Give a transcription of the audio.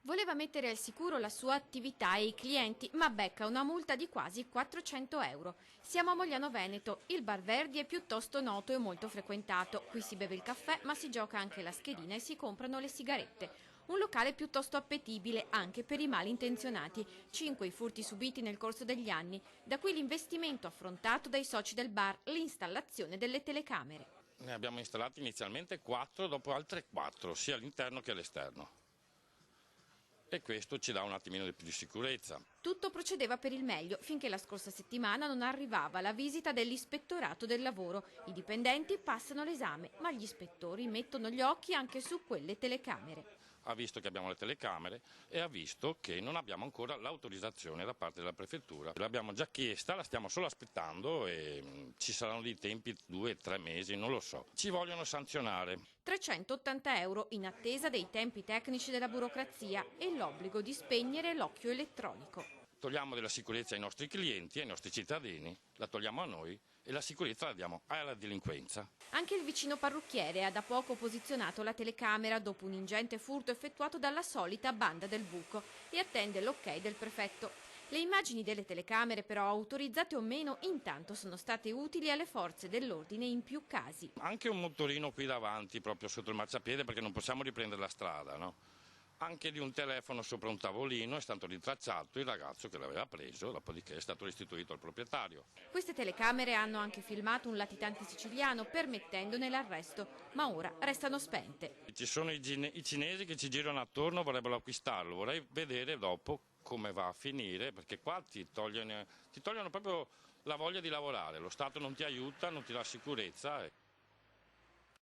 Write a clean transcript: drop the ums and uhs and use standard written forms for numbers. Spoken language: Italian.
Voleva mettere al sicuro la sua attività e i clienti, ma becca una multa di quasi 400 euro. Siamo a Mogliano Veneto, il Bar Verdi è piuttosto noto e molto frequentato. Qui si beve il caffè, ma si gioca anche la schedina e si comprano le sigarette. Un locale piuttosto appetibile anche per i malintenzionati. 5 i furti subiti nel corso degli anni. Da qui l'investimento affrontato dai soci del bar, l'installazione delle telecamere. Ne abbiamo installati inizialmente 4, dopo altre 4, sia all'interno che all'esterno. E questo ci dà un attimino di più di sicurezza. Tutto procedeva per il meglio finché la scorsa settimana non arrivava la visita dell'Ispettorato del Lavoro. I dipendenti passano l'esame, ma gli ispettori mettono gli occhi anche su quelle telecamere. Ha visto che abbiamo le telecamere e ha visto che non abbiamo ancora l'autorizzazione da parte della prefettura. L'abbiamo già chiesta, la stiamo solo aspettando e ci saranno dei tempi 2-3 mesi, non lo so. Ci vogliono sanzionare. 380 euro in attesa dei tempi tecnici della burocrazia e l'obbligo di spegnere l'occhio elettronico. Togliamo della sicurezza ai nostri clienti, ai nostri cittadini, la togliamo a noi e la sicurezza la diamo alla delinquenza. Anche il vicino parrucchiere ha da poco posizionato la telecamera dopo un ingente furto effettuato dalla solita banda del buco e attende l'ok del prefetto. Le immagini delle telecamere, però autorizzate o meno, intanto sono state utili alle forze dell'ordine in più casi. Anche un motorino qui davanti, proprio sotto il marciapiede, perché non possiamo riprendere la strada, no? Anche di un telefono sopra un tavolino è stato rintracciato il ragazzo che l'aveva preso, dopodiché è stato restituito al proprietario. Queste telecamere hanno anche filmato un latitante siciliano permettendone l'arresto, ma ora restano spente. Ci sono i cinesi che ci girano attorno, vorrebbero acquistarlo, vorrei vedere dopo come va a finire, perché qua ti togliono proprio la voglia di lavorare, lo Stato non ti aiuta, non ti dà sicurezza.